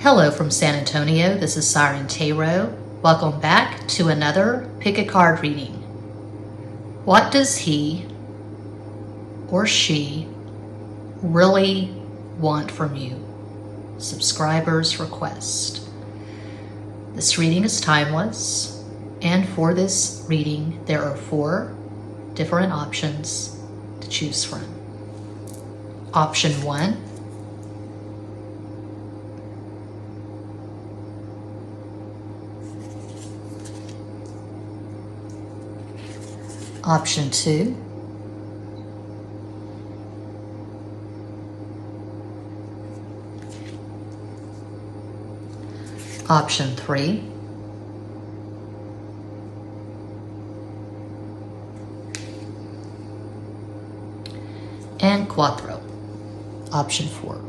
Hello from San Antonio, this is Siren Tarot. Welcome back to another Pick a Card reading. What does he or she really want from you? Subscriber's request. This reading is timeless, and for this reading there are 4 different options to choose from. Option 1. Option 2. Option 3. And Cuatro. Option 4.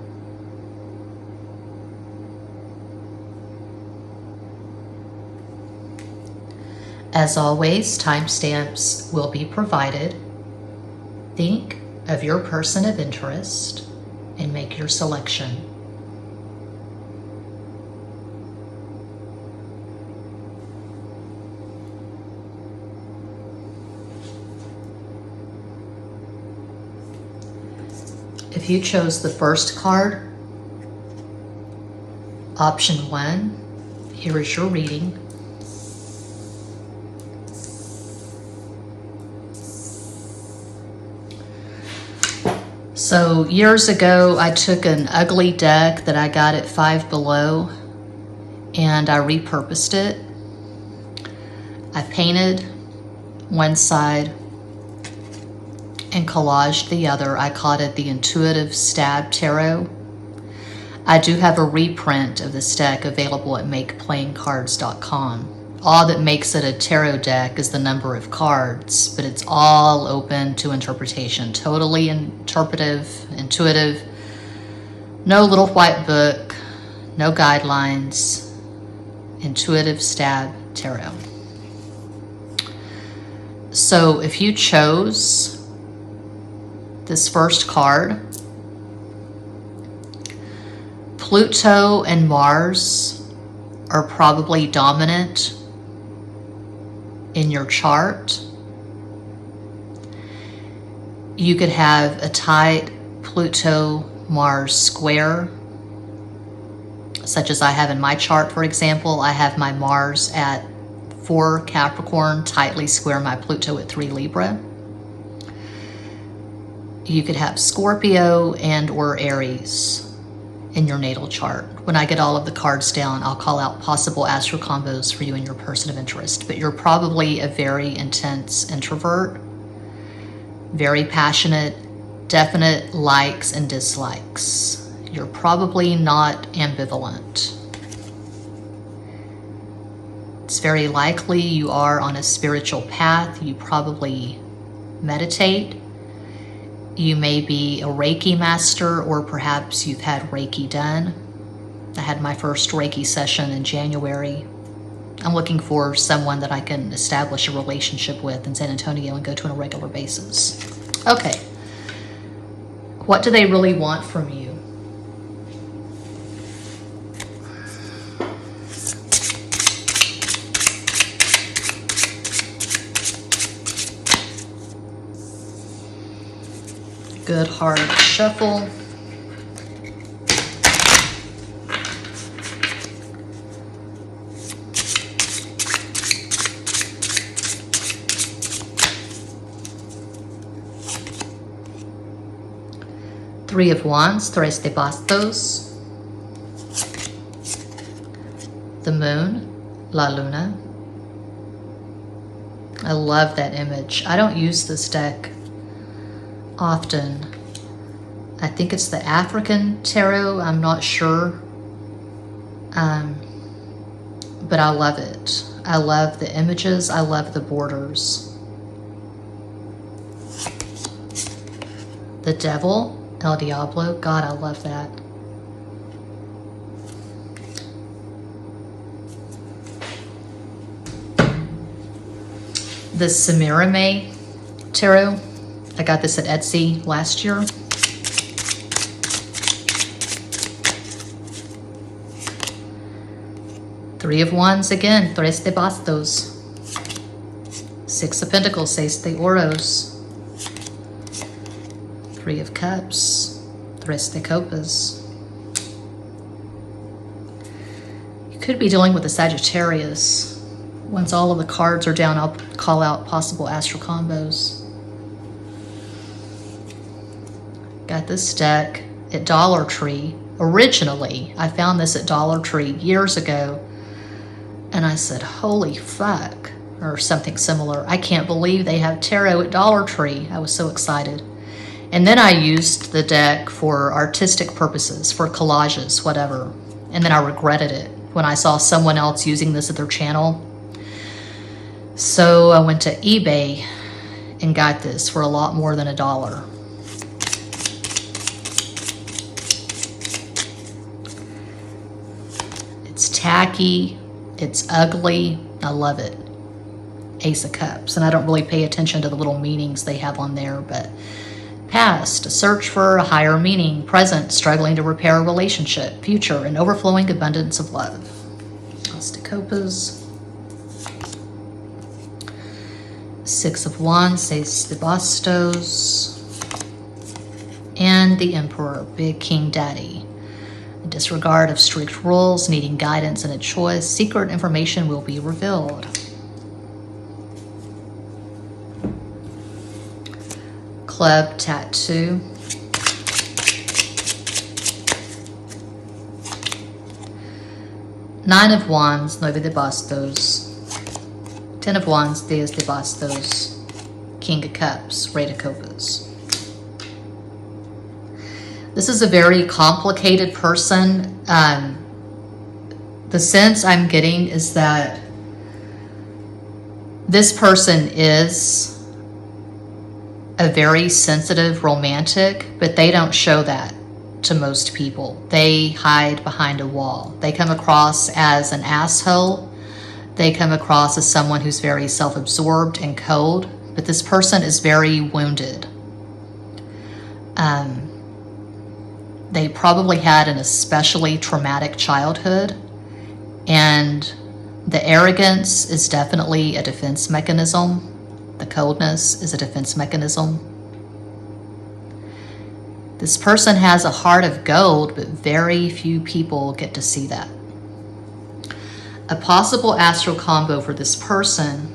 As always, timestamps will be provided. Think of your person of interest and make your selection. If you chose the first card, option 1, here is your reading. So years ago, I took an ugly deck that I got at Five Below and I repurposed it. I painted one side and collaged the other. I called it the Intuitive Stab Tarot. I do have a reprint of this deck available at makeplayingcards.com. All that makes it a tarot deck is the number of cards, but it's all open to interpretation. Totally interpretive, intuitive. No little white book, no guidelines. Intuitive Stab Tarot. So if you chose this first card, Pluto and Mars are probably dominant in your chart. You could have a tight Pluto-Mars square, such as I have in my chart, for example. I have my Mars at 4 Capricorn, tightly square my Pluto at 3 Libra. You could have Scorpio and or Aries in your natal chart. When I get all of the cards down, I'll call out possible astro combos for you and your person of interest. But you're probably a very intense introvert, very passionate, definite likes and dislikes. You're probably not ambivalent. It's very likely you are on a spiritual path. You probably meditate. You may be a Reiki master, or perhaps you've had Reiki done. I had my first Reiki session in January. I'm looking for someone that I can establish a relationship with in San Antonio and go to on a regular basis. Okay. What do they really want from you? Good hard shuffle. Three of Wands, Tres de Bastos. The Moon, La Luna. I love that image. I don't use this deck often. I think it's the African tarot, I'm not sure. But I love it. I love the images, I love the borders. The Devil, El Diablo, God, I love that. The Semirame Tarot. I got this at Etsy last year. Three of Wands again, Tres de Bastos. Six of Pentacles, Seis de Oros. Three of Cups, Tres de Copas. You could be dealing with a Sagittarius. Once all of the cards are down, I'll call out possible astral combos. Got this deck at Dollar Tree. Originally, I found this at Dollar Tree years ago, and I said, holy fuck, or something similar. I can't believe they have tarot at Dollar Tree. I was so excited. And then I used the deck for artistic purposes, for collages, whatever. And then I regretted it when I saw someone else using this at their channel. So I went to eBay and got this for a lot more than $1. It's tacky, it's ugly, I love it. Ace of Cups, and I don't really pay attention to the little meanings they have on there, but past, a search for a higher meaning. Present, struggling to repair a relationship. Future, an overflowing abundance of love. Ace of Copas. Six of Wands, Seis de Bastos. And the Emperor, Big King Daddy. A disregard of strict rules, needing guidance and a choice. Secret information will be revealed. Club tattoo. Nine of Wands, Nueve de Bastos. Ten of Wands, Diez de Bastos. King of Cups, Rey de Copas. This is a very complicated person. The sense I'm getting is that this person is a very sensitive romantic, but they don't show that to most people. They hide behind a wall. They come across as an asshole. They come across as someone who's very self-absorbed and cold, but this person is very wounded. They probably had an especially traumatic childhood, and the arrogance is definitely a defense mechanism. The coldness is a defense mechanism. This person has a heart of gold, but very few people get to see that. A possible astral combo for this person: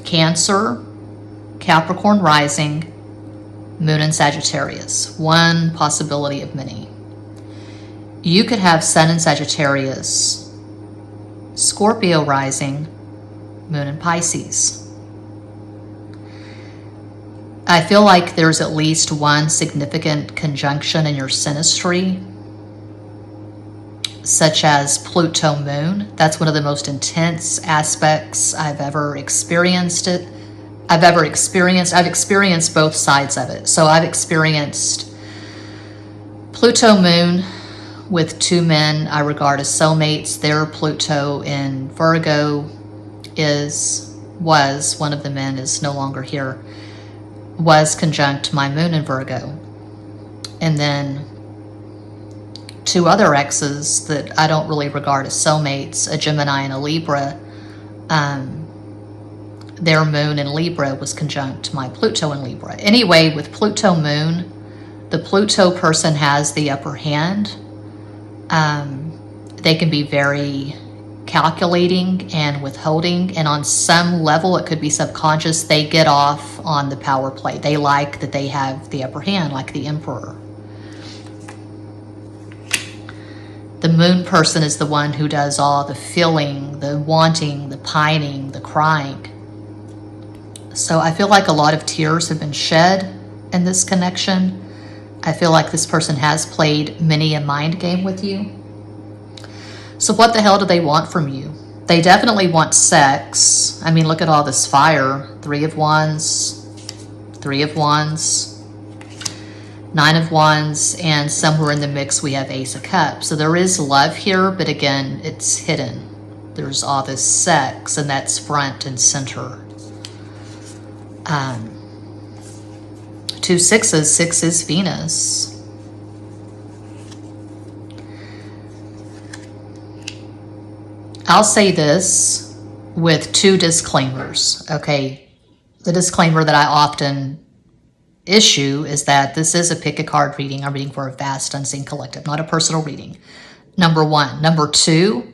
Cancer, Capricorn rising, Moon in Sagittarius. One possibility of many. You could have Sun in Sagittarius, Scorpio rising, Moon in Pisces. I feel like there's at least one significant conjunction in your synastry, such as Pluto Moon. That's one of the most intense aspects I've ever experienced. I've experienced both sides of it. So I've experienced Pluto Moon with two men I regard as soulmates. Their Pluto in Virgo was, one of the men is no longer here, was conjunct my Moon in Virgo. And then two other exes that I don't really regard as soulmates, a Gemini and a Libra. Their Moon in Libra was conjunct my Pluto in Libra. Anyway, with Pluto Moon, the Pluto person has the upper hand. They can be very calculating and withholding, and on some level, it could be subconscious, they get off on the power play. They like that they have the upper hand, like the Emperor. The Moon person is the one who does all the feeling, the wanting, the pining, the crying. So I feel like a lot of tears have been shed in this connection. I feel like this person has played many a mind game with you. So what the hell do they want from you? They definitely want sex. I mean, look at all this fire. Three of Wands, Nine of Wands, and somewhere in the mix we have Ace of Cups. So there is love here, but again, it's hidden. There's all this sex, and that's front and center. Two sixes, six is Venus. I'll say this with two disclaimers, okay? The disclaimer that I often issue is that this is a pick a card reading. I'm reading for a vast unseen collective, not a personal reading. Number one. Number two,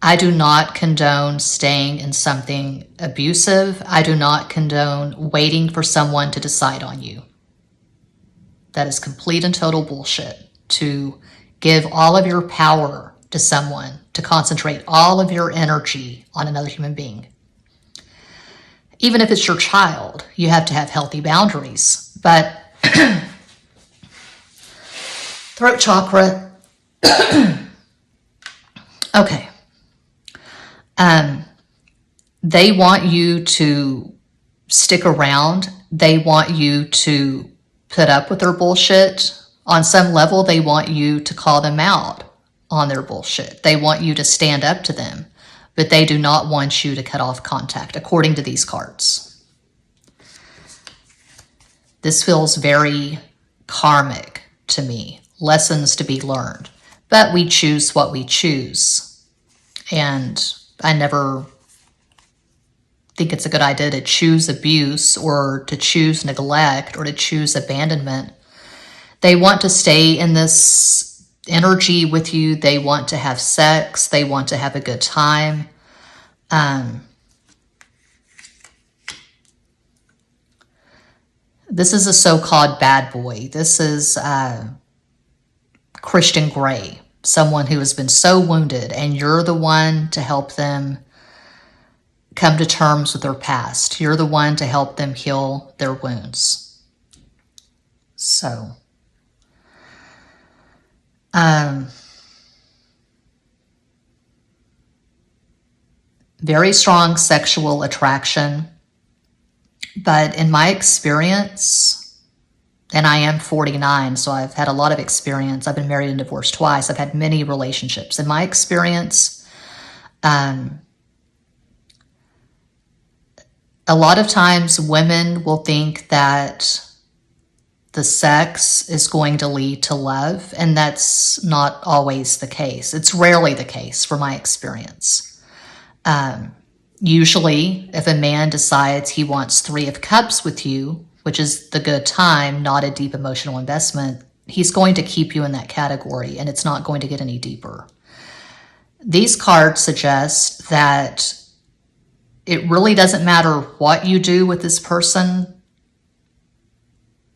I do not condone staying in something abusive. I do not condone waiting for someone to decide on you. That is complete and total bullshit. To give all of your power to someone, to concentrate all of your energy on another human being. Even if it's your child, you have to have healthy boundaries. But throat chakra, okay. They want you to stick around. They want you to put up with their bullshit. On some level, they want you to call them out on their bullshit. They want you to stand up to them, but they do not want you to cut off contact, according to these cards. This feels very karmic to me. Lessons to be learned. But we choose what we choose. And I never think it's a good idea to choose abuse or to choose neglect or to choose abandonment. They want to stay in this energy with you. They want to have sex. They want to have a good time. This is a so-called bad boy. This is Christian Grey, someone who has been so wounded, and you're the one to help them come to terms with their past. You're the one to help them heal their wounds. So, very strong sexual attraction. But in my experience, and I am 49, so I've had a lot of experience. I've been married and divorced twice. I've had many relationships. In my experience, a lot of times women will think that the sex is going to lead to love, and that's not always the case. It's rarely the case from my experience. Usually, if a man decides he wants 3 of Cups with you, which is the good time, not a deep emotional investment, he's going to keep you in that category, and it's not going to get any deeper. These cards suggest that it really doesn't matter what you do with this person.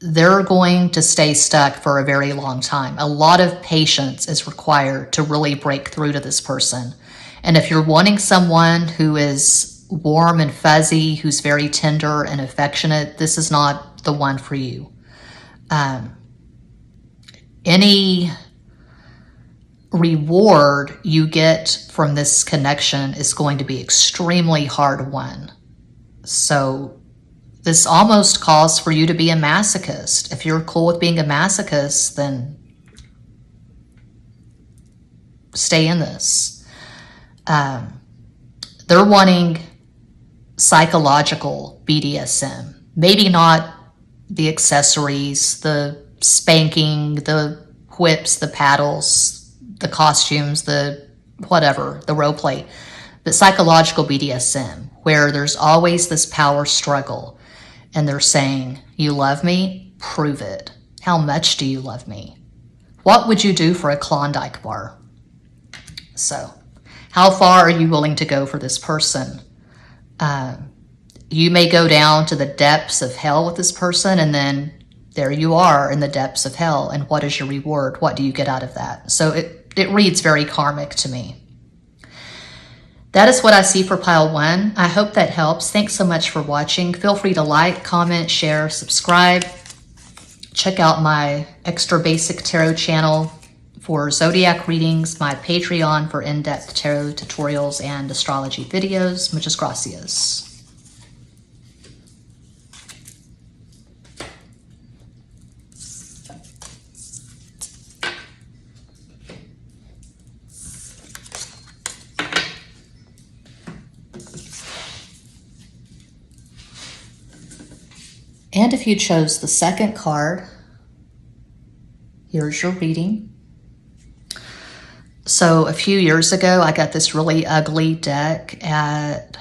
They're going to stay stuck for a very long time. A lot of patience is required to really break through to this person. And if you're wanting someone who is warm and fuzzy, who's very tender and affectionate, this is not the one for you. Any reward you get from this connection is going to be extremely hard won. So this almost calls for you to be a masochist. If you're cool with being a masochist, then stay in this. They're wanting psychological BDSM. Maybe not the accessories, the spanking, the whips, the paddles, the costumes, the whatever, the role play, but psychological BDSM, where there's always this power struggle, and they're saying, you love me? Prove it. How much do you love me? What would you do for a Klondike bar? So, how far are you willing to go for this person? You may go down to the depths of hell with this person, and then there you are in the depths of hell, and what is your reward? What do you get out of that? So it reads very karmic to me. That is what I see for pile 1. I hope that helps. Thanks so much for watching. Feel free to like, comment, share, subscribe. Check out my extra basic tarot channel for zodiac readings, my Patreon for in-depth tarot tutorials and astrology videos. Muchas gracias. And if you chose the second card, here's your reading. So a few years ago, I got this really ugly deck at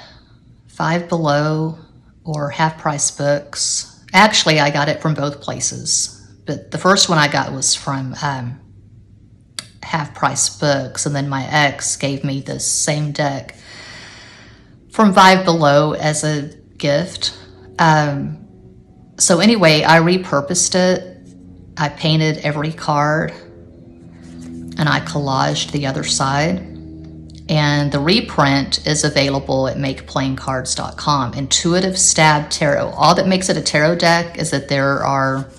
Five Below or Half Price Books. Actually, I got it from both places, but the first one I got was from Half Price Books, and then my ex gave me this same deck from Five Below as a gift. So anyway, I repurposed it. I painted every card and I collaged the other side. And the reprint is available at makeplaincards.com. Intuitive Stab Tarot. All that makes it a tarot deck is that there are,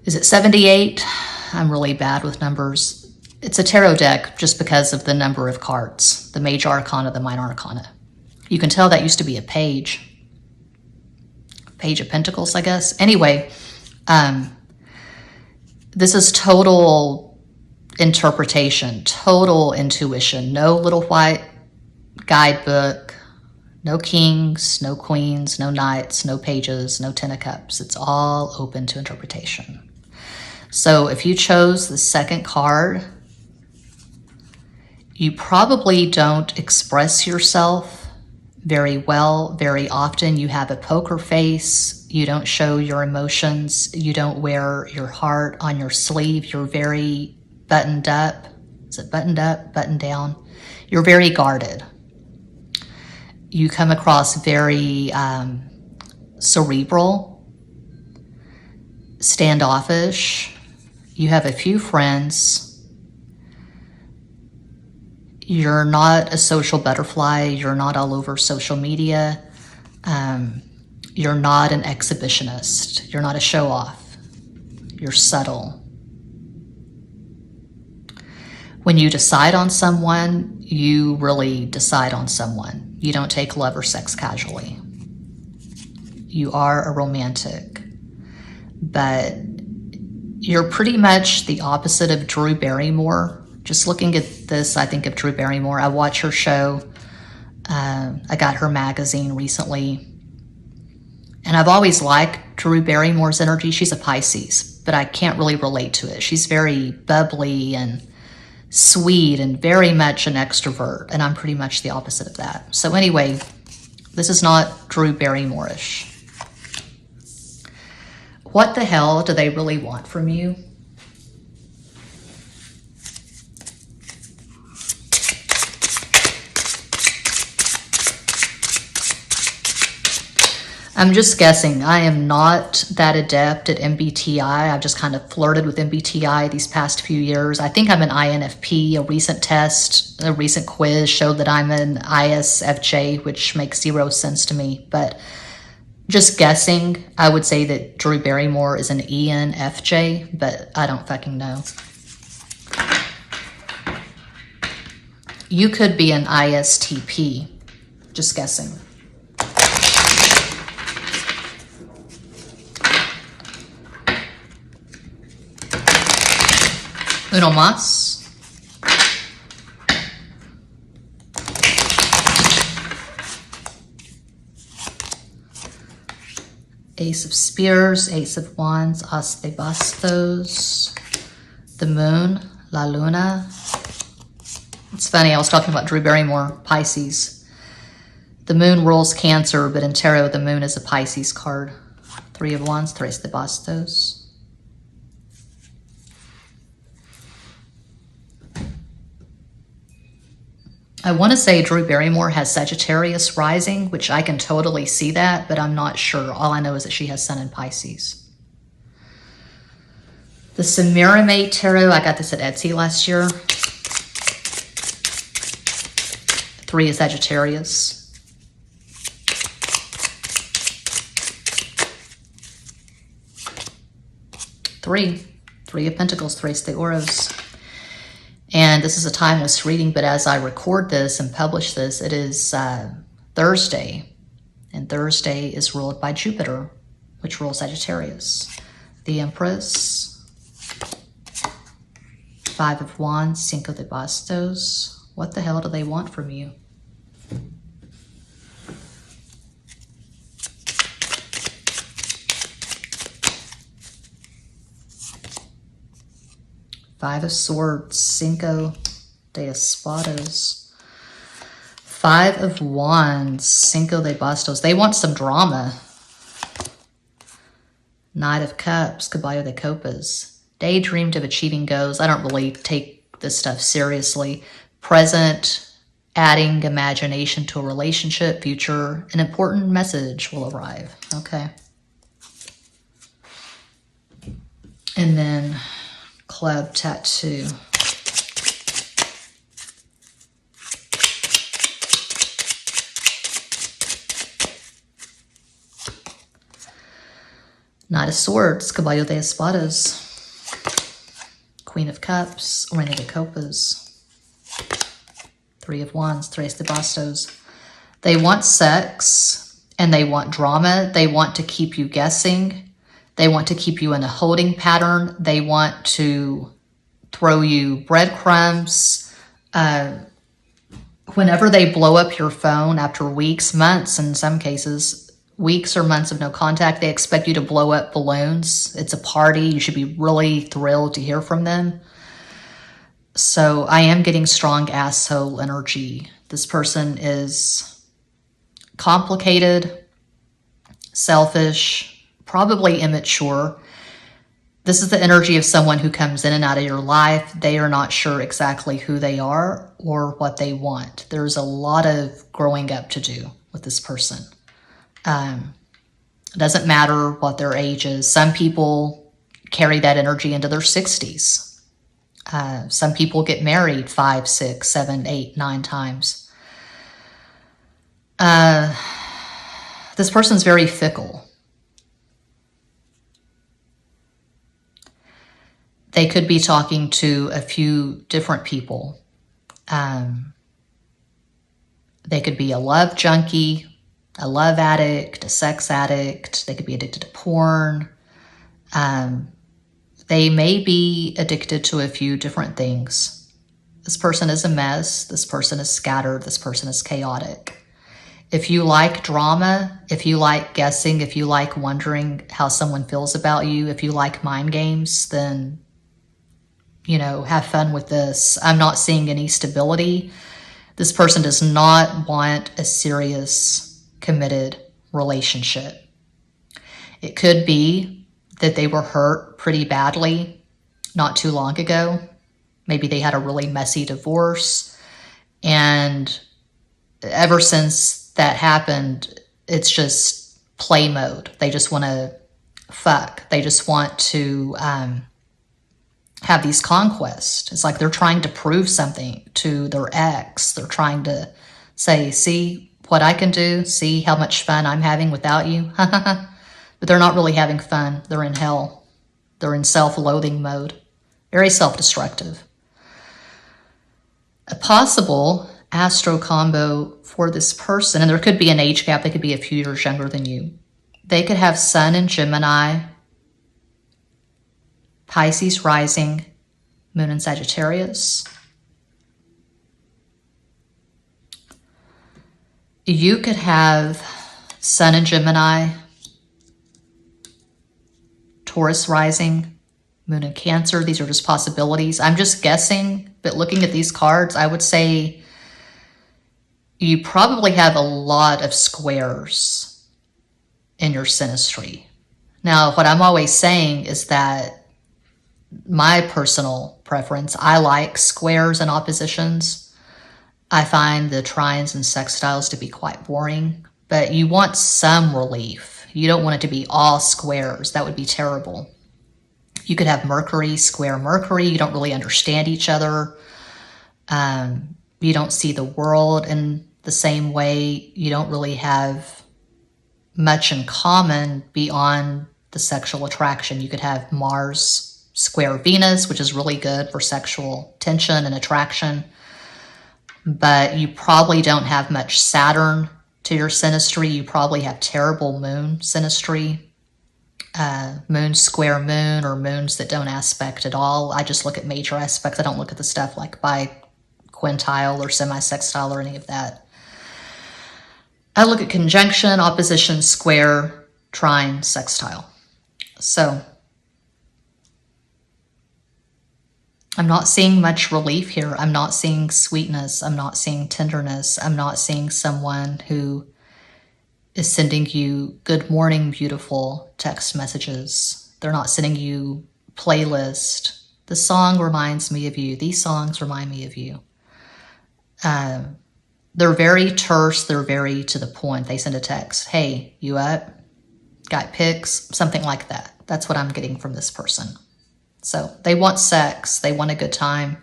is it 78? I'm really bad with numbers. It's a tarot deck just because of the number of cards, the major arcana, the minor arcana. You can tell that used to be a page of pentacles, I guess. Anyway, this is total interpretation, total intuition, no little white guidebook, no kings, no queens, no knights, no pages, no 10 of cups. It's all open to interpretation. So if you chose the second card, you probably don't express yourself very well, very often. You have a poker face. You don't show your emotions. You don't wear your heart on your sleeve. You're very buttoned up. Is it buttoned up, buttoned down? You're very guarded. You come across very cerebral, standoffish. You have a few friends. You're not a social butterfly. You're not all over social media. You're not an exhibitionist. You're not a show-off. You're subtle. When you decide on someone, you really decide on someone. You don't take love or sex casually. You are a romantic, but you're pretty much the opposite of Drew Barrymore. Just looking at this, I think of Drew Barrymore. I watch her show. I got her magazine recently. And I've always liked Drew Barrymore's energy. She's a Pisces, but I can't really relate to it. She's very bubbly and sweet and very much an extrovert. And I'm pretty much the opposite of that. So anyway, this is not Drew Barrymore-ish. What the hell do they really want from you? I'm just guessing. I am not that adept at MBTI. I've just kind of flirted with MBTI these past few years. I think I'm an INFP. A recent test, a recent quiz showed that I'm an ISFJ, which makes zero sense to me. But just guessing, I would say that Drew Barrymore is an ENFJ, but I don't fucking know. You could be an ISTP. Just guessing. Uno más. Ace of Spears, Ace of Wands, As de Bastos, the Moon, La Luna. It's funny, I was talking about Drew Barrymore, Pisces. The Moon rules Cancer, but in tarot, the Moon is a Pisces card. Three of Wands, Tres de Bastos. I want to say Drew Barrymore has Sagittarius rising, which I can totally see that, but I'm not sure. All I know is that she has Sun in Pisces. The Semirame Tarot, I got this at Etsy last year. 3 is Sagittarius. Three of Pentacles, Tres de Oros. And this is a timeless reading, but as I record this and publish this, it is Thursday. And Thursday is ruled by Jupiter, which rules Sagittarius. The Empress, 5 of Wands, Cinco de Bastos. What the hell do they want from you? Five of Swords, Cinco de Espadas. Five of Wands, Cinco de Bastos. They want some drama. Knight of Cups, Caballo de Copas. Daydreamed of achieving goals. I don't really take this stuff seriously. Present, adding imagination to a relationship. Future, an important message will arrive. Okay. And then club tattoo. Knight of Swords, Caballo de Espadas. Queen of Cups, Reina de Copas. Three of Wands, Tres de Bastos. They want sex and they want drama. They want to keep you guessing. They want to keep you in a holding pattern. They want to throw you breadcrumbs. Whenever they blow up your phone after weeks, months, in some cases, weeks or months of no contact, they expect you to blow up balloons. It's a party. You should be really thrilled to hear from them. So I am getting strong asshole energy. This person is complicated, selfish, probably immature. This is the energy of someone who comes in and out of your life. They are not sure exactly who they are or what they want. There's a lot of growing up to do with this person. It doesn't matter what their age is. Some people carry that energy into their 60s. Some people get married 5, 6, 7, 8, 9 times. This person's very fickle. They could be talking to a few different people. They could be a love junkie, a love addict, a sex addict. They could be addicted to porn. They may be addicted to a few different things. This person is a mess. This person is scattered. This person is chaotic. If you like drama, if you like guessing, if you like wondering how someone feels about you, if you like mind games, then, you know, have fun with this. I'm not seeing any stability. This person does not want a serious, committed relationship. It could be that they were hurt pretty badly not too long ago. Maybe they had a really messy divorce, and ever since that happened, it's just play mode. They just want to fuck. They just want to have these conquests. It's like they're trying to prove something to their ex. They're trying to say, see what I can do, see how much fun I'm having without you. But they're not really having fun. They're in hell. They're in self-loathing mode. Very self-destructive. A possible astro combo for this person, and there could be an age gap. They could be a few years younger than you. They could have Sun in Gemini, Pisces rising, Moon in Sagittarius. You could have Sun in Gemini, Taurus rising, Moon in Cancer. These are just possibilities. I'm just guessing, but looking at these cards, I would say you probably have a lot of squares in your synastry. Now, what I'm always saying is that my personal preference, I like squares and oppositions. I find the trines and sextiles to be quite boring, but you want some relief. You don't want it to be all squares. That would be terrible. You could have Mercury, square Mercury. You don't really understand each other. You don't see the world in the same way. You don't really have much in common beyond the sexual attraction. You could have Mars, square Venus, which is really good for sexual tension and attraction. But you probably don't have much Saturn to your synastry. You probably have terrible moon synastry, moon square moon, or moons that don't aspect at all. I just look at major aspects. I don't look at the stuff like by quintile or semi-sextile or any of that. I look at conjunction, opposition, square, trine, sextile. So I'm not seeing much relief here. I'm not seeing sweetness. I'm not seeing tenderness. I'm not seeing someone who is sending you good morning, beautiful text messages. They're not sending you playlist. The song reminds me of you. These songs remind me of you. They're very terse. They're very to the point. They send a text. Hey, you up? Got pics? Something like that. That's what I'm getting from this person. So they want sex. They want a good time.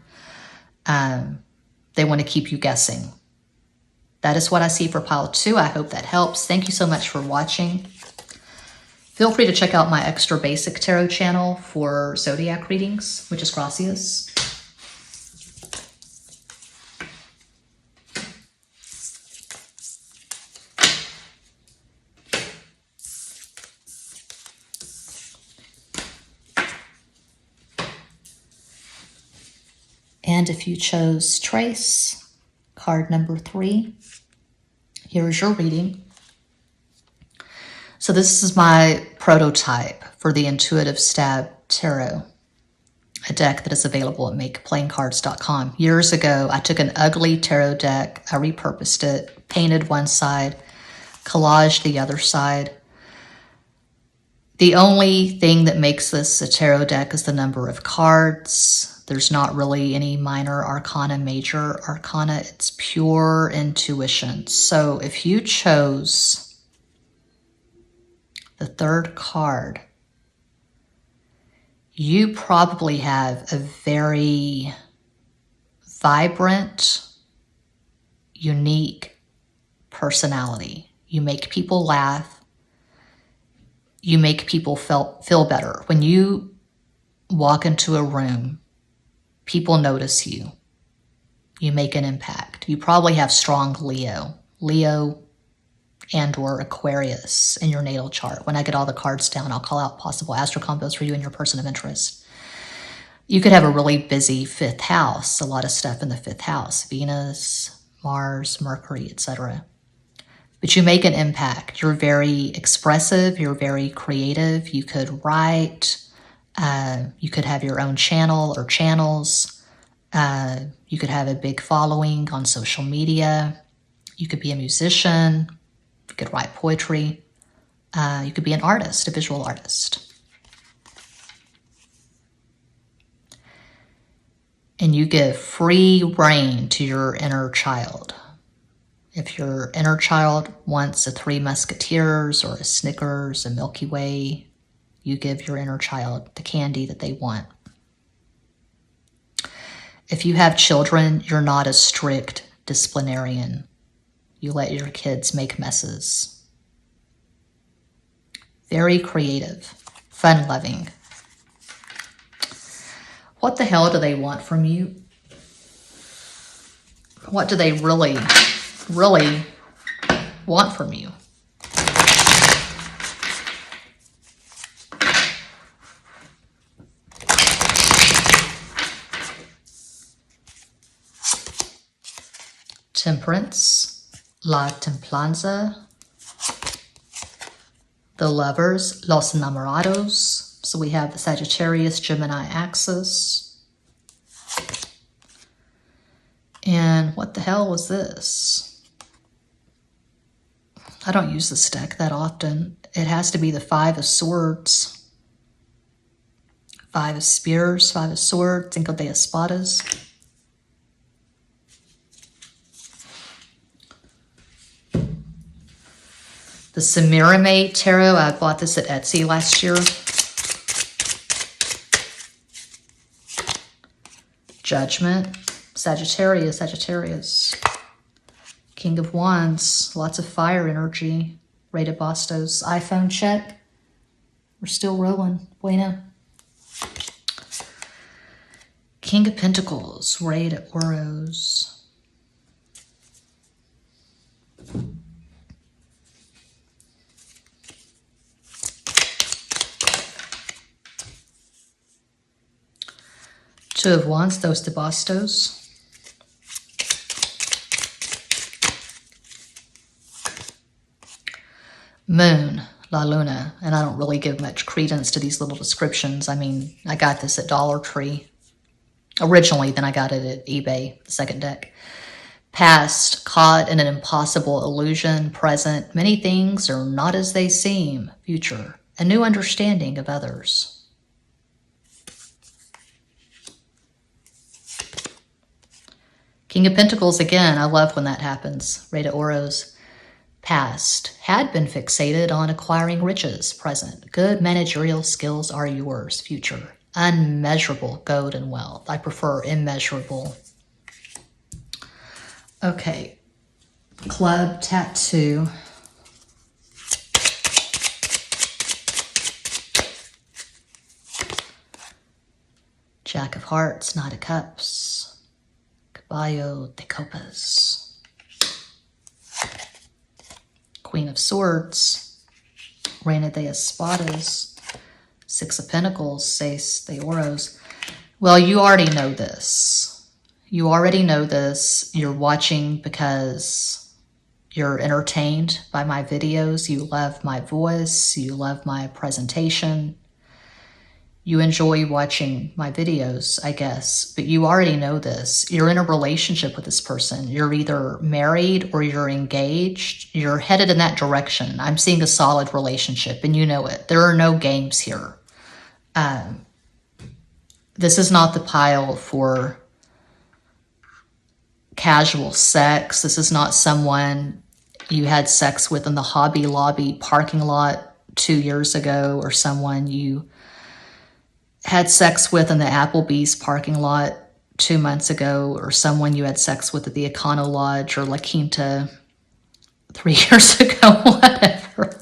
They want to keep you guessing. That is what I see for pile 2. I hope that helps. Thank you so much for watching. Feel free to check out my extra basic tarot channel for zodiac readings, which is Gracias. And if you chose Trace, card number 3, here's your reading. So this is my prototype for the Intuitive Stab Tarot, a deck that is available at makeplayingcards.com. Years ago, I took an ugly tarot deck, I repurposed it, painted one side, collaged the other side. The only thing that makes this a tarot deck is the number of cards. There's not really any minor arcana, major arcana. It's pure intuition. So if you chose the 3rd card, you probably have a very vibrant, unique personality. You make people laugh. You make people feel better. When you walk into a room, people notice you. You make an impact. You probably have strong Leo and or Aquarius in your natal chart. When I get all the cards down, I'll call out possible astro combos for you and your person of interest. You could have a really busy 5th house, a lot of stuff in the 5th house, Venus, Mars, Mercury, etc. But you make an impact. You're very expressive. You're very creative. You could write. You could have your own channel or channels. You could have a big following on social media. You could be a musician. You could write poetry. You could be an artist, a visual artist. And you give free rein to your inner child. If your inner child wants a 3 Musketeers or a Snickers, a Milky Way, you give your inner child the candy that they want. If you have children, you're not a strict disciplinarian. You let your kids make messes. Very creative, fun-loving. What the hell do they want from you? What do they really want from you? Temperance, La Templanza, the Lovers, Los Enamorados. So we have the Sagittarius, Gemini axis. And what the hell was this? I don't use this deck that often. It has to be the 5 of Swords, 5 of Spears, 5 of Swords, Cinco de Espadas. The Semirame Tarot, I bought this at Etsy last year. Judgment, Sagittarius. King of Wands, lots of fire energy. Rey de Bastos, iPhone check. We're still rolling, bueno. King of Pentacles, Rey de Oros. Two of Wands, Dos de Bastos. Moon, La Luna, and I don't really give much credence to these little descriptions. I mean, I got this at Dollar Tree. originally, then I got it at eBay, the second deck. Past, caught in an impossible illusion. Present, many things are not as they seem. Future, a new understanding of others. King of Pentacles again, I love when that happens. Rey de Oros. Past, had been fixated on acquiring riches. Present, good managerial skills are yours. Future, unmeasurable gold and wealth. I prefer immeasurable. Okay, club tattoo. Jack of Hearts, Knight of Cups, Caballo de Copas, Queen of Swords, Reina de Espadas, Six of Pentacles, Seis de Oros. Well, you already know this. You already know this. You're watching because you're entertained by my videos. You love my voice. You love my presentation. You enjoy watching my videos, I guess. But you already know this. You're in a relationship with this person. You're either married or you're engaged. You're headed in that direction. I'm seeing a solid relationship, and you know it. There are no games here. This is not the pile for casual sex. This is not someone you had sex with in the Hobby Lobby parking lot 2 years ago, or someone you had sex with in the Applebee's parking lot 2 months ago, or someone you had sex with at the Econo Lodge or La Quinta 3 years ago, whatever.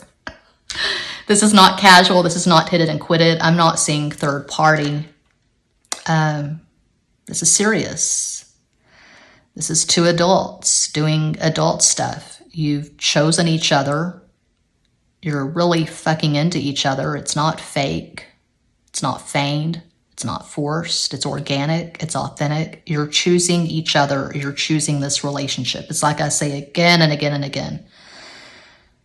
This is not casual. This is not hit it and quit it. I'm not seeing third party. This is serious. This is two adults doing adult stuff. You've chosen each other. You're really fucking into each other. It's not fake. It's not feigned. It's not forced. It's organic. It's authentic. You're choosing each other. You're choosing this relationship. It's like I say again and again and again.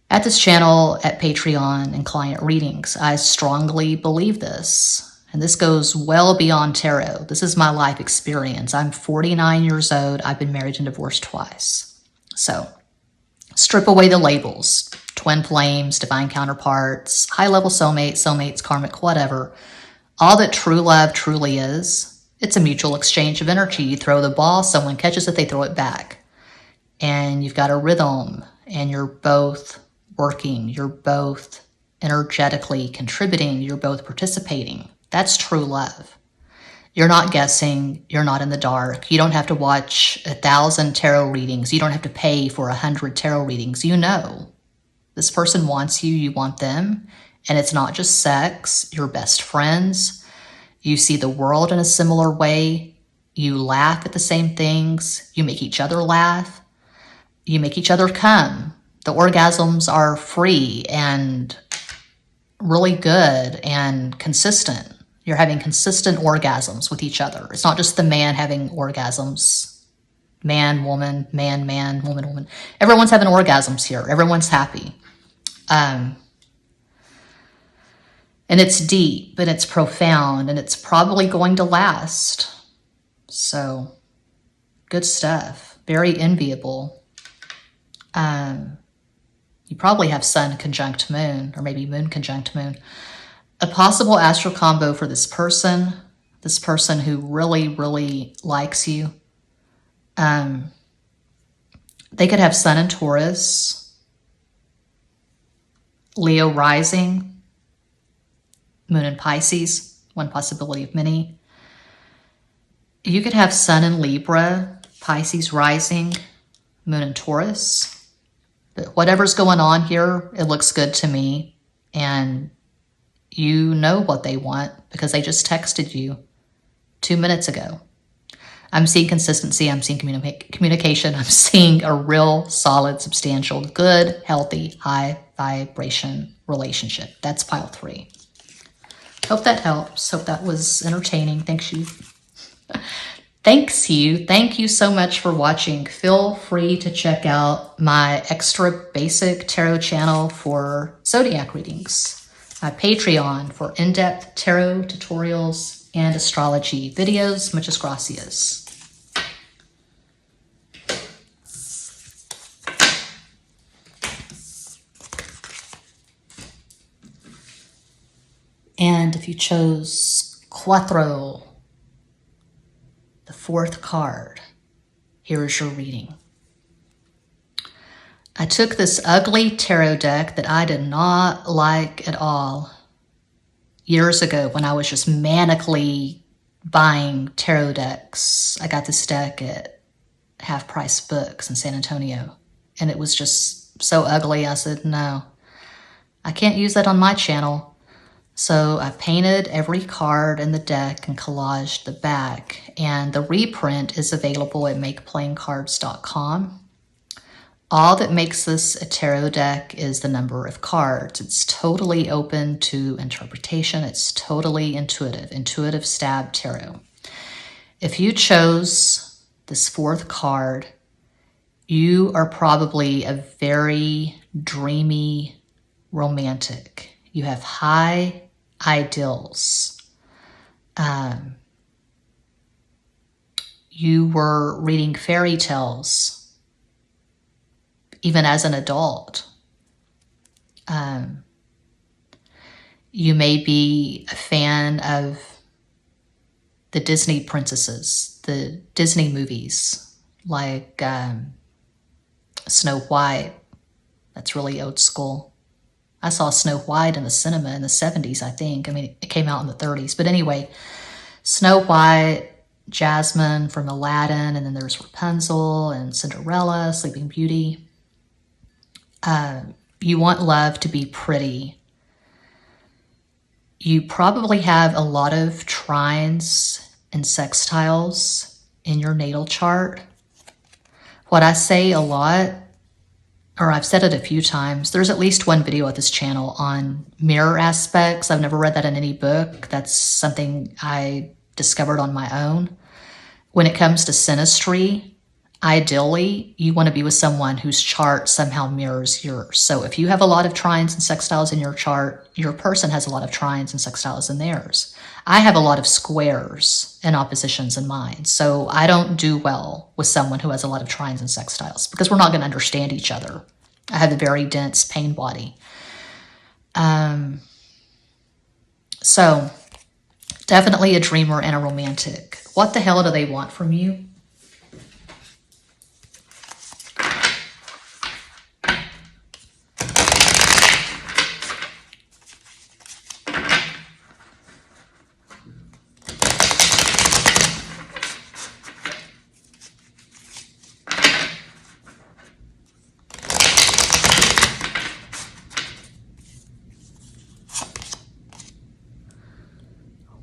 At this channel, at Patreon and client readings, I strongly believe this. And this goes well beyond tarot. This is my life experience. I'm 49 years old. I've been married and divorced twice. So strip away the labels. Twin flames, divine counterparts, high-level soulmates, karmic, whatever. All that true love truly is, it's a mutual exchange of energy. You throw the ball, someone catches it, they throw it back. And you've got a rhythm, and you're both working. You're both energetically contributing. You're both participating. That's true love. You're not guessing. You're not in the dark. You don't have to watch 1,000 tarot readings. You don't have to pay for 100 tarot readings. You know, this person wants you. You want them. And it's not just sex. You're best friends. You see the world in a similar way. You laugh at the same things. You make each other laugh. You make each other come. The orgasms are free and really good and consistent. You're having consistent orgasms with each other. It's not just the man having orgasms. Man, woman, man, woman, woman. Everyone's having orgasms here. Everyone's happy. And it's deep, and it's profound, and it's probably going to last. So, good stuff. Very enviable. You probably have Sun conjunct Moon, or maybe Moon conjunct Moon. A possible astral combo for this person who really, really likes you. They could have Sun in Taurus, Leo rising, Moon in Pisces, one possibility of many. You could have Sun in Libra, Pisces rising, Moon in Taurus. But whatever's going on here, it looks good to me. And you know what they want because they just texted you 2 minutes ago. I'm seeing consistency. I'm seeing communication. I'm seeing a real, solid, substantial, good, healthy, high vibration relationship. That's pile 3. Hope that helps. Hope that was entertaining. Thank you. Thank you so much for watching. Feel free to check out my extra basic tarot channel for zodiac readings, my Patreon for in-depth tarot tutorials, and astrology videos. Muchas gracias. And if you chose Cuatro, the fourth card, here is your reading. I took this ugly tarot deck that I did not like at all years ago when I was just manically buying tarot decks. I got this deck at Half Price Books in San Antonio, and it was just so ugly. I said, no, I can't use that on my channel. So I painted every card in the deck and collaged the back, and the reprint is available at makeplaincards.com. All that makes this a tarot deck is the number of cards. It's totally open to interpretation. It's totally intuitive stab tarot. If you chose this fourth card, you are probably a very dreamy romantic. You have high ideals. You were reading fairy tales even as an adult. You may be a fan of the Disney princesses, the Disney movies, like Snow White. That's really old school. I saw Snow White in the cinema in the 70s, I think. I mean, it came out in the 30s. But anyway, Snow White, Jasmine from Aladdin, and then there's Rapunzel and Cinderella, Sleeping Beauty. You want love to be pretty. You probably have a lot of trines and sextiles in your natal chart. What I say a lot, or I've said it a few times, there's at least one video at this channel on mirror aspects. I've never read that in any book. That's something I discovered on my own. When it comes to synastry, ideally, you want to be with someone whose chart somehow mirrors yours. So if you have a lot of trines and sextiles in your chart, your person has a lot of trines and sextiles in theirs. I have a lot of squares and oppositions in mine. So I don't do well with someone who has a lot of trines and sextiles because we're not going to understand each other. I have a very dense pain body. So definitely a dreamer and a romantic. What the hell do they want from you?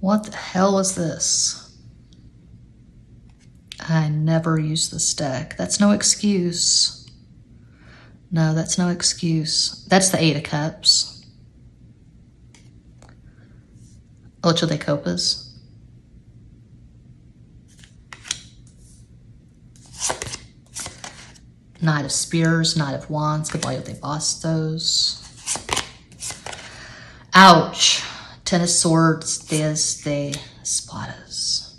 What the hell is this? I never use this deck. That's no excuse. No, that's no excuse. That's the Eight of Cups. Ocho de Copas. Knight of Spears, Knight of Wands, Caballo de Bastos. Ouch. Ten of Swords, Diez de Espadas.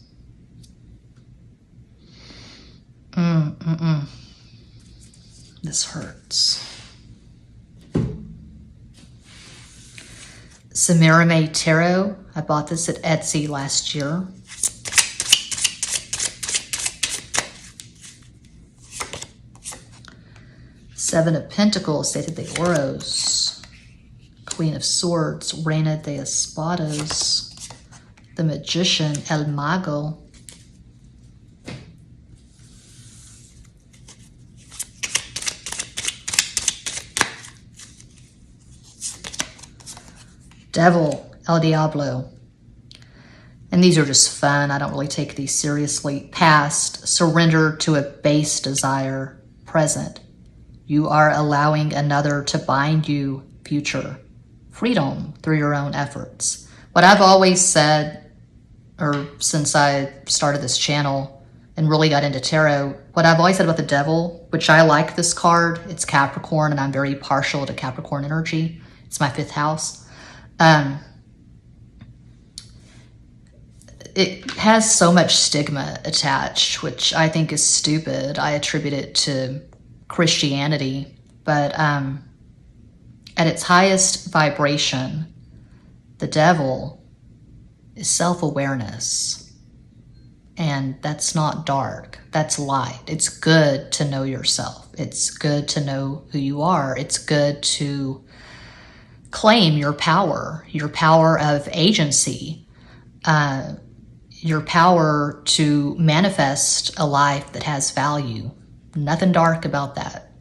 This hurts. Semirame Tarot. I bought this at Etsy last year. Seven of Pentacles, Siete de Oros. Queen of Swords, Reina de Espadas, the Magician, El Mago, Devil, El Diablo. And these are just fun. I don't really take these seriously. Past, surrender to a base desire. Present, you are allowing another to bind you. Future, freedom through your own efforts. What I've always said, or since I started this channel and really got into tarot, what I've always said about the Devil, which I like this card, it's Capricorn, and I'm very partial to Capricorn energy. It's my 5th house. it has so much stigma attached, which I think is stupid. I attribute it to Christianity, but at its highest vibration, the devil is self-awareness. And that's not dark, that's light. It's good to know yourself. It's good to know who you are. It's good to claim your power of agency, your power to manifest a life that has value. Nothing dark about that.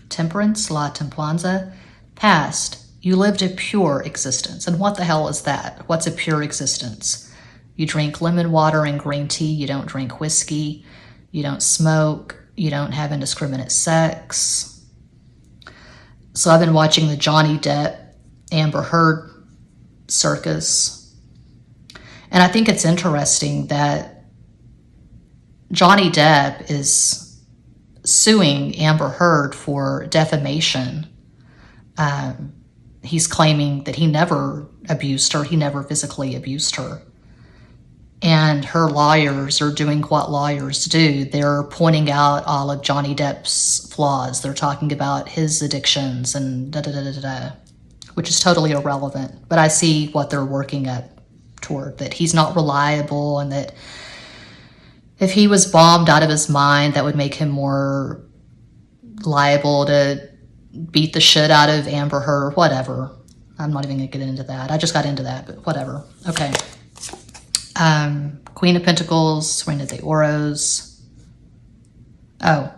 Temperance, la templanza, past. You lived a pure existence. And what the hell is that? What's a pure existence? You drink lemon water and green tea. You don't drink whiskey. You don't smoke. You don't have indiscriminate sex. So I've been watching the Johnny Depp, Amber Heard circus. And I think it's interesting that Johnny Depp is suing Amber Heard for defamation. He's claiming that he never abused her. He never physically abused her. And her lawyers are doing what lawyers do. They're pointing out all of Johnny Depp's flaws. They're talking about his addictions and da-da-da-da-da, which is totally irrelevant. But I see what they're working up toward, that he's not reliable, and that if he was bombed out of his mind, that would make him more liable to beat the shit out of Amber Heard, whatever. I'm not even gonna get into that. I just got into that, but whatever. Okay. Queen of Pentacles, Reina de Oros. Oh.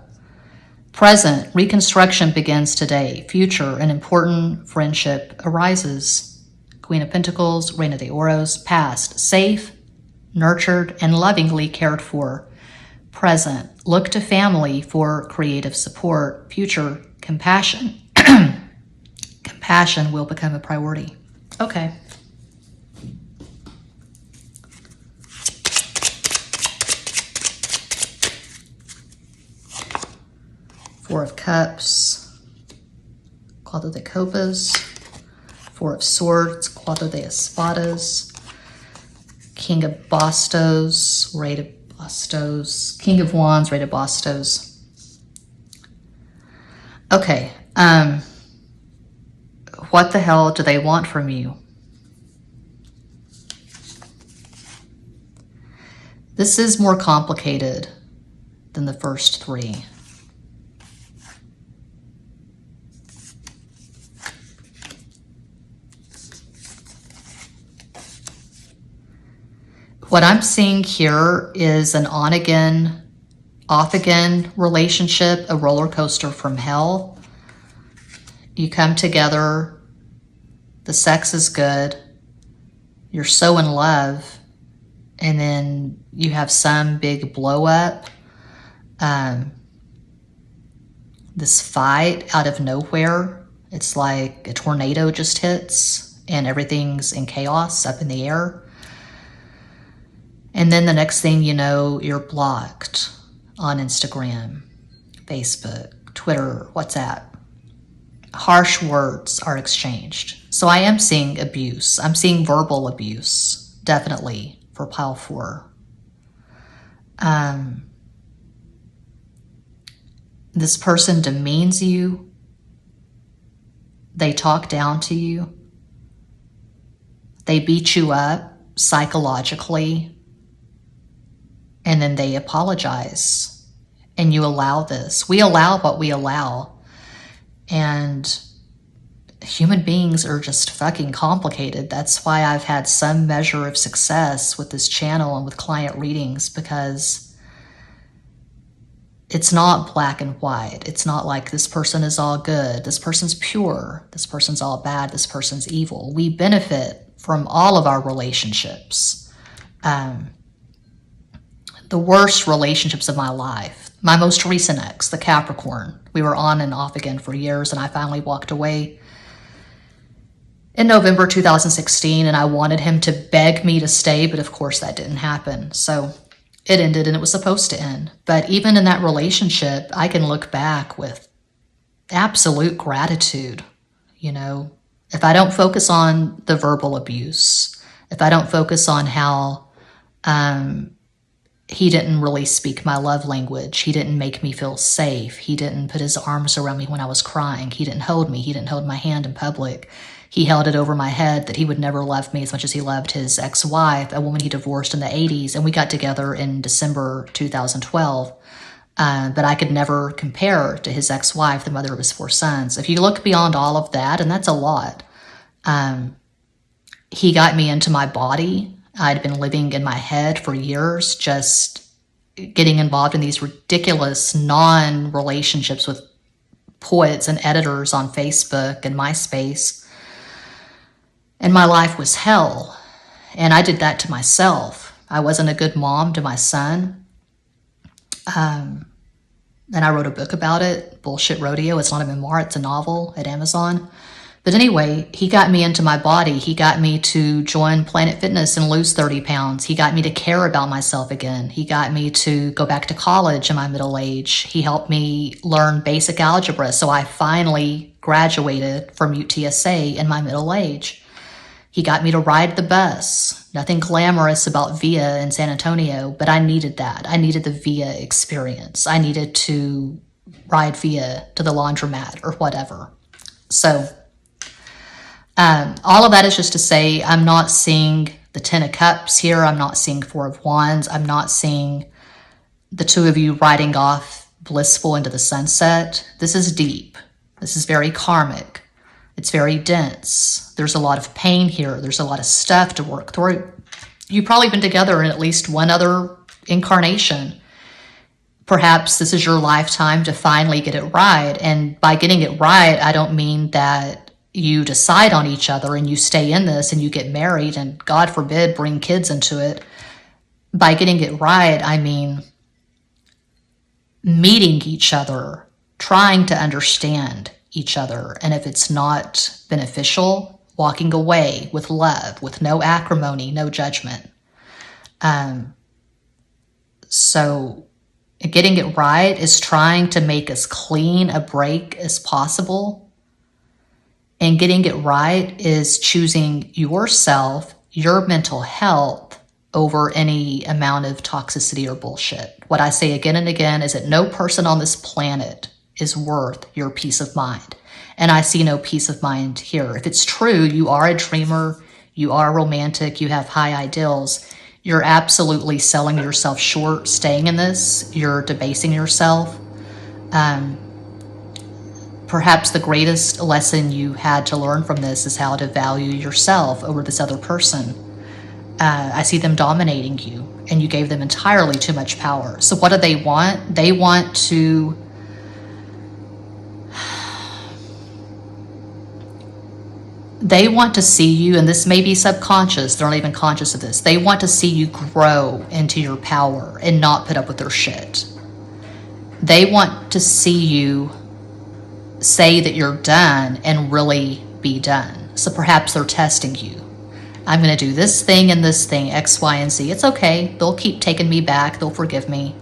Present, reconstruction begins today. Future, an important friendship arises. Queen of Pentacles, Reina de Oros. Past, safe, nurtured, and lovingly cared for. Present, look to family for creative support. Future, compassion. Compassion will become a priority. Okay. Four of Cups, Cuatro de Copas. Four of Swords, Cuatro de Espadas. King of Bastos, Rey de Bastos. King of Wands, Rey de Bastos. Okay, what the hell do they want from you? This is more complicated than the first three. What I'm seeing here is an on-again, off-again relationship, a roller coaster from hell. You come together, the sex is good, you're so in love, and then you have some big blow up. This fight out of nowhere. It's like a tornado just hits and everything's in chaos up in the air. And then the next thing you know, you're blocked on Instagram, Facebook, Twitter, WhatsApp. Harsh words are exchanged. So I am seeing abuse. I'm seeing verbal abuse, definitely, for pile 4. This person demeans you. They talk down to you. They beat you up psychologically. And then they apologize. And you allow this. We allow what we allow. And human beings are just fucking complicated. That's why I've had some measure of success with this channel and with client readings, because it's not black and white. It's not like this person is all good, this person's pure, this person's all bad, this person's evil. We benefit from all of our relationships. The worst relationships of my life, my most recent ex, the Capricorn, we were on and off again for years, and I finally walked away in November 2016, and I wanted him to beg me to stay, but of course that didn't happen. So it ended, and it was supposed to end. But even in that relationship, I can look back with absolute gratitude, you know, If I don't focus on the verbal abuse, if I don't focus on how he didn't really speak my love language, he didn't make me feel safe, he didn't put his arms around me when I was crying, he didn't hold me, he didn't hold my hand in public, he held it over my head that he would never love me as much as he loved his ex-wife, a woman he divorced in the 80s, and we got together in December 2012. But I could never compare to his ex-wife, the mother of his 4 sons. If you look beyond all of that, and that's a lot, he got me into my body. I'd been living in my head for years, just getting involved in these ridiculous non-relationships with poets and editors on Facebook and MySpace. And my life was hell. And I did that to myself. I wasn't a good mom to my son. And I wrote a book about it, Bullshit Rodeo. It's not a memoir, it's a novel at Amazon. But anyway, he got me into my body. He got me to join Planet Fitness and lose 30 pounds. He got me to care about myself again. He got me to go back to college in my middle age. He helped me learn basic algebra, so I finally graduated from UTSA in my middle age. He got me to ride the bus. Nothing glamorous about VIA in San Antonio, but I needed that. I needed the VIA experience. I needed to ride VIA to the laundromat or whatever. So all of that is just to say I'm not seeing the 10 of Cups here. I'm not seeing 4 of Wands. I'm not seeing the 2 of you riding off blissful into the sunset. This is deep. This is very karmic. It's very dense. There's a lot of pain here. There's a lot of stuff to work through. You've probably been together in at least one other incarnation. Perhaps this is your lifetime to finally get it right. And by getting it right, I don't mean that you decide on each other and you stay in this and you get married and, God forbid, bring kids into it. By getting it right, I mean meeting each other, trying to understand each other, and if it's not beneficial, walking away with love, with no acrimony, no judgment. So getting it right is trying to make as clean a break as possible. And getting it right is choosing yourself, your mental health, over any amount of toxicity or bullshit. What I say again and again is that no person on this planet is worth your peace of mind. And I see no peace of mind here. If it's true, you are a dreamer, you are romantic, you have high ideals, you're absolutely selling yourself short, staying in this, you're debasing yourself. Perhaps the greatest lesson you had to learn from this is how to value yourself over this other person. I see them dominating you, and you gave them entirely too much power. So what do they want? They want to see you, and this may be subconscious, they're not even conscious of this. They want to see you grow into your power and not put up with their shit. They want to see you say that you're done and really be done. So perhaps they're testing you. I'm going to do this thing and this thing, X, Y, and Z. It's okay. They'll keep taking me back. They'll forgive me.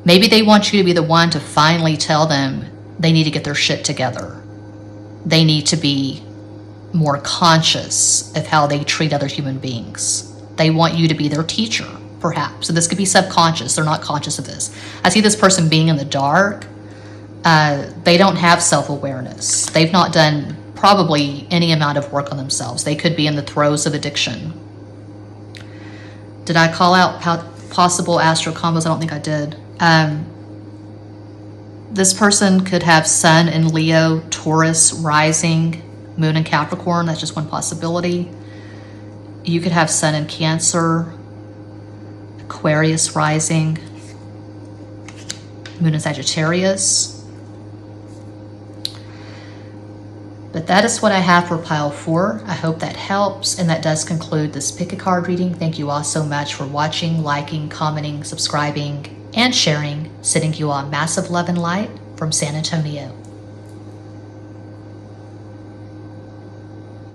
Maybe they want you to be the one to finally tell them they need to get their shit together. They need to be more conscious of how they treat other human beings. They want you to be their teacher, perhaps. So this could be subconscious. They're not conscious of this. I see this person being in the dark. They don't have self-awareness. They've not done probably any amount of work on themselves. They could be in the throes of addiction. Did I call out possible astral combos? I don't think I did. This person could have Sun in Leo, Taurus rising, Moon in Capricorn. That's just one possibility. You could have Sun in Cancer, Aquarius rising, Moon in Sagittarius. But that is what I have for pile 4. I hope that helps, and that does conclude this pick a card reading. Thank you all so much for watching, liking, commenting, subscribing, and sharing. Sending you all massive love and light from San Antonio.